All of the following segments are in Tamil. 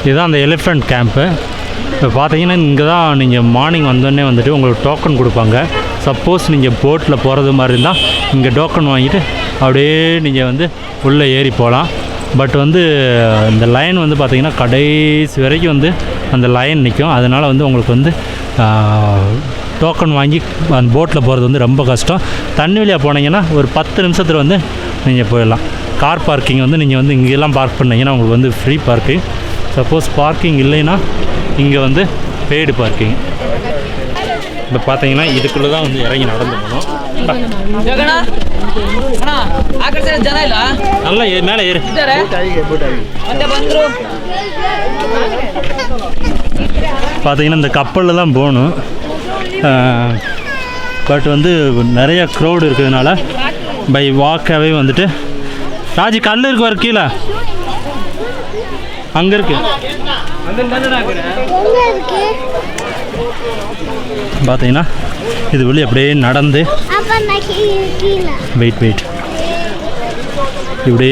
இதுதான் அந்த எலிஃபண்ட் கேம்ப்பு. இப்போ பார்த்தீங்கன்னா இங்கே தான் நீங்கள் மார்னிங் வந்தோடனே வந்துட்டு உங்களுக்கு டோக்கன் கொடுப்பாங்க. சப்போஸ் நீங்கள் போட்டில் போகிறது மாதிரி இருந்தால் இங்கே டோக்கன் வாங்கிட்டு அப்படியே நீங்கள் வந்து உள்ளே ஏறி போகலாம். பட் வந்து இந்த லைன் வந்து பார்த்திங்கன்னா கடைசி வரைக்கும் வந்து அந்த லைன் நிற்கும். அதனால் வந்து உங்களுக்கு வந்து டோக்கன் வாங்கி அந்த போட்டில் போகிறது வந்து ரொம்ப கஷ்டம். தண்ணி வழியாக போனீங்கன்னா ஒரு 10 நிமிஷத்தில் வந்து நீங்கள் போயிடலாம். கார் பார்க்கிங் வந்து நீங்கள் வந்து இங்கெல்லாம் பார்க் பண்ணிங்கன்னா உங்களுக்கு வந்து ஃப்ரீ பார்க்கிங். சப்போஸ் பார்க்கிங் இல்லைன்னா இங்கே வந்து பெய்டு பார்க்கிங். இப்போ பார்த்தீங்கன்னா இதுக்குள்ளே தான் வந்து இறங்கி நடந்து போகணும். நல்லா மேலே ஏறு. பார்த்தீங்கன்னா இந்த கப்பலில் தான் போகணும். பட் வந்து நிறைய க்ரௌடு இருக்கிறதுனால பை வாக்காகவே வந்துட்டு ராஜி கல் இருக்கு வர கீழே அங்கே இருக்கு. பார்த்தீங்கன்னா இது வெளியே அப்படியே நடந்து வெயிட்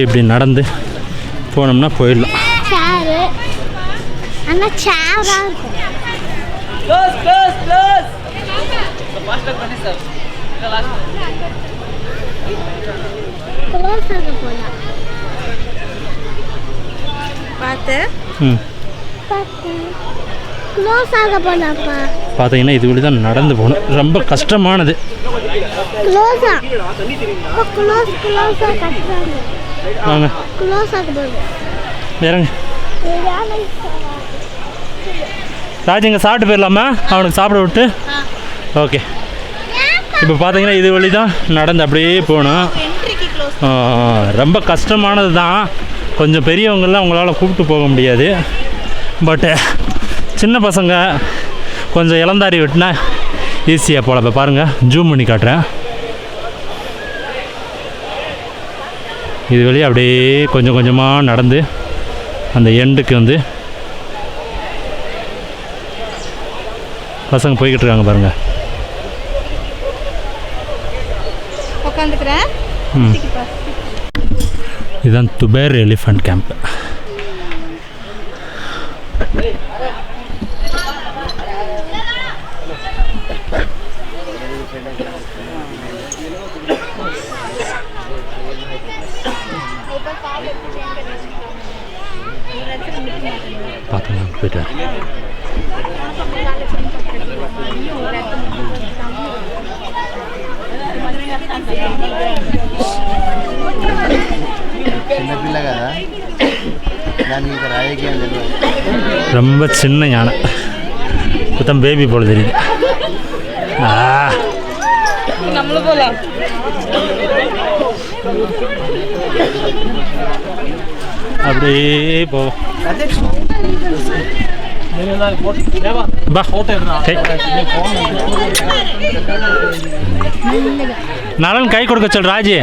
இப்படி நடந்து போனோம்னா போயிடலாம். பார்த்தீங்கன்னா இது வழி தான் நடந்து போகணும். ரொம்ப கஷ்டமானது. வாங்க இறங்க. ராஜ் இங்கே சாப்பிட்டு போயிடலாமா? அவனுக்கு சாப்பிட விட்டு. ஓகே. இப்போ பார்த்தீங்கன்னா இது வழி தான் நடந்து அப்படியே போகணும். ரொம்ப கஷ்டமானது தான். கொஞ்சம் பெரியவங்களாம் அவங்களால கூப்பிட்டு போக முடியாது. பட்டு சின்ன பசங்க கொஞ்சம் இளந்தாரி விட்டுனா ஈஸியாக போகலாம். இப்போ பாருங்கள், ஜூம் பண்ணி காட்டுறேன். இது வழியாக அப்படியே கொஞ்சம் கொஞ்சமாக நடந்து அந்த எண்டுக்கு வந்து பசங்க போய்கிட்டு இருக்காங்க பாருங்கள். இதுதான் துபேர் எலிஃபண்ட் கேம்ப். பார்த்துங்க போயிட்டு ரொம்ப சின்ன யானை புத்தம் பேபி போல தெரியுது. அப்படியே போவோம். நலன் கை கொடுக்க சொல் ராஜி.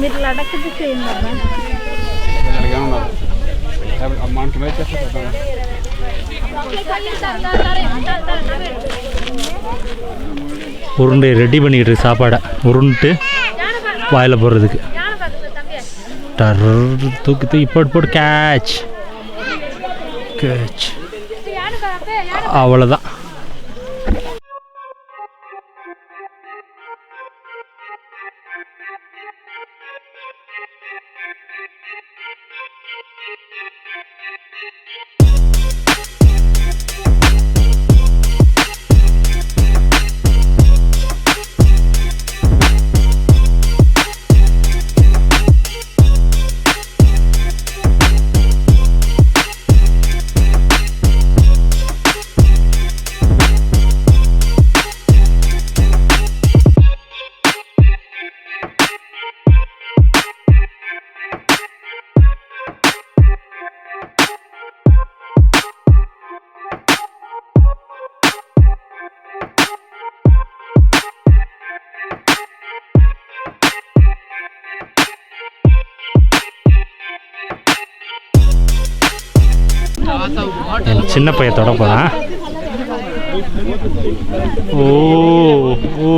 మీరు లడక్కి చేయండి உருண்டை ரெடி பண்ணிக்கிட்டு சாப்பாடை உருண்டுட்டு வாயில் போடுறதுக்கு தூக்கி தூக்கி போட்டு போட்டு கேட்ச் கேட்ச் அவ்வளோதான். என் சின்ன பையன் தொட போகிறேன். ஓ ஓ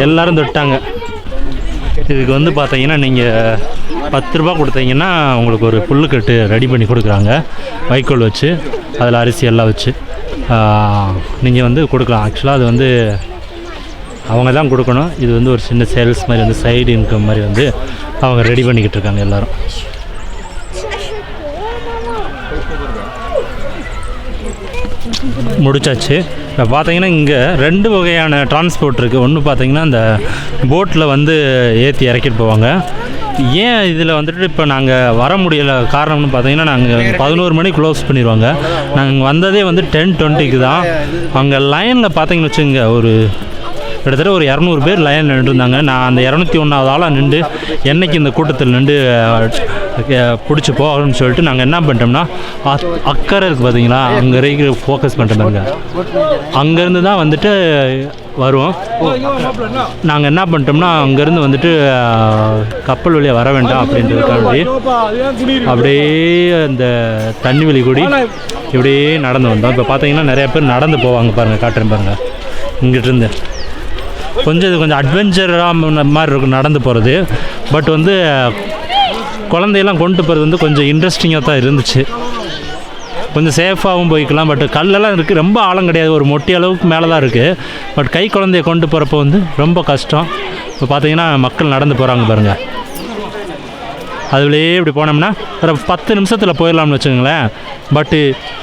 எல்லாரும் தொட்டாங்க. இதுக்கு வந்து பார்த்தீங்கன்னா நீங்கள் 10 ரூபா கொடுத்தீங்கன்னா உங்களுக்கு ஒரு புல்லுக்கட்டு ரெடி பண்ணி கொடுக்குறாங்க. வைக்கோல் வச்சு அதில் அரிசி எல்லாம் வச்சு நீங்கள் வந்து கொடுக்கலாம். ஆக்சுவலாக அது வந்து அவங்க தான் கொடுக்கணும். இது வந்து ஒரு சின்ன சேல்ஸ் மாதிரி வந்து சைடு இன்கம் மாதிரி வந்து அவங்க ரெடி பண்ணிக்கிட்டு இருக்காங்க எல்லோரும். முடிச்சாச்சு. இப்போ பார்த்தீங்கன்னா இங்கே 2 வகையான டிரான்ஸ்போர்ட் இருக்குது. ஒன்று பார்த்தீங்கன்னா இந்த போட்டில் வந்து ஏற்றி இறக்கிட்டு போவாங்க. ஏன் இதில் வந்துட்டு இப்போ நாங்கள் வர முடியலை காரணம்னு பார்த்தீங்கன்னா நாங்கள் 11 மணிக்கு க்ளோஸ் பண்ணிடுவாங்க. நாங்கள் வந்ததே வந்து 10:20க்கு தான். அங்கே லைனில் பார்த்தீங்கன்னு வச்சுங்க ஒரு கிட்டத்தட்ட ஒரு 200 பேர் லைன் நின்றுருந்தாங்க. நான் அந்த 201வது ஆளாக நின்று என்னைக்கு இந்த கூட்டத்தில் நின்று பிடிச்சி போகணும்னு சொல்லிட்டு நாங்கள் என்ன பண்ணிட்டோம்னா அக்கறை இருக்குது பார்த்தீங்களா, அங்கே வரைக்கும் ஃபோக்கஸ் பண்ணிட்டோம். அங்கேருந்து தான் வந்துட்டு வருவோம். நாங்கள் என்ன பண்ணிட்டோம்னா அங்கேருந்து வந்துட்டு கப்பல் வழியாக வர வேண்டாம் அப்படின்றதுக்காண்டி அப்படியே அந்த தண்ணி வெளி கூடி இப்படியே நடந்து வந்தோம். இப்போ பார்த்தீங்கன்னா நிறைய பேர் நடந்து போவாங்க பாருங்கள், காட்டுறேன் பாருங்கள். இங்கிட்டிருந்து கொஞ்சம் அட்வென்ச்சராக மாதிரி இருக்கும் நடந்து போகிறது. பட் வந்து குழந்தையெல்லாம் கொண்டு போகிறது வந்து கொஞ்சம் இன்ட்ரெஸ்டிங்காக தான் இருந்துச்சு. கொஞ்சம் சேஃபாகவும் போய்க்கலாம். பட் கல்லெல்லாம் இருக்குது, ரொம்ப ஆழம் கிடையாது, ஒரு மொட்டி அளவுக்கு மேலே தான் இருக்குது. பட் கை குழந்தைய கொண்டு போகிறப்போ வந்து ரொம்ப கஷ்டம். இப்போ பார்த்தீங்கன்னா மக்கள் நடந்து போகிறாங்க பாருங்கள். அதுலேயே இப்படி போனோம்னா ஒரு 10 நிமிஷத்தில் போயிடலாம்னு வச்சுக்கோங்களேன். பட்டு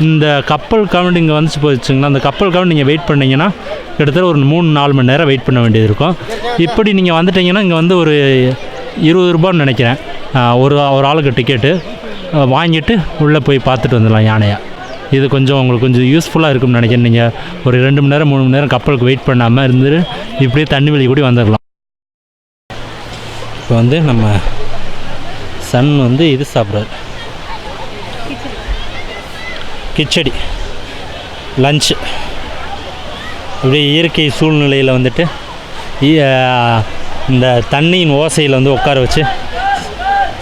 இந்த கப்பல் கவுண்ட் இங்கே வந்துச்சு போச்சுங்களா, அந்த கப்பல் கவுண்ட் நீங்கள் வெயிட் பண்ணிங்கன்னா கிட்டத்தட்ட ஒரு 3-4 மணி நேரம் வெயிட் பண்ண வேண்டியது இருக்கும். இப்படி நீங்கள் வந்துட்டிங்கன்னா இங்கே வந்து ஒரு 20 ரூபான்னு நினைக்கிறேன். ஒரு ஆளுக்கு டிக்கெட்டு வாங்கிட்டு உள்ளே போய் பார்த்துட்டு வந்துடலாம் யானையை. இது கொஞ்சம் உங்களுக்கு கொஞ்சம் யூஸ்ஃபுல்லாக இருக்கும்னு நினைக்கிறேன். நீங்கள் ஒரு 2 மணி நேரம் 3 மணி நேரம் கப்பலுக்கு வெயிட் பண்ணாமல் இருந்துட்டு இப்படியே தண்ணி வெளியே கூடி வந்துடலாம். இப்போ வந்து நம்ம சன் வந்து இது சாப்பிட்றாரு, கிச்சடி லஞ்சு. அப்படியே இயற்கை சூழ்நிலையில் வந்துட்டு இந்த தண்ணியின் ஓசையில் வந்து உட்கார வச்சு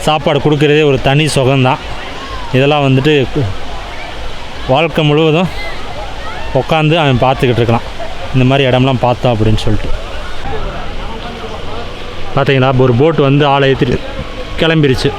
சாப்பாடு கொடுக்குறதே ஒரு தனி சுகம்தான். இதெல்லாம் வந்துட்டு வாழ்க்கை முழுவதும் உட்காந்து அவன் பார்த்துக்கிட்டு இருக்கலாம். இந்த மாதிரி இடம்லாம் பார்த்தோம் அப்படின்னு சொல்லிட்டு பார்த்தீங்களா, ஒரு போட்டு வந்து ஆளை ஏற்றிட்டு கிளம்பிருச்சு.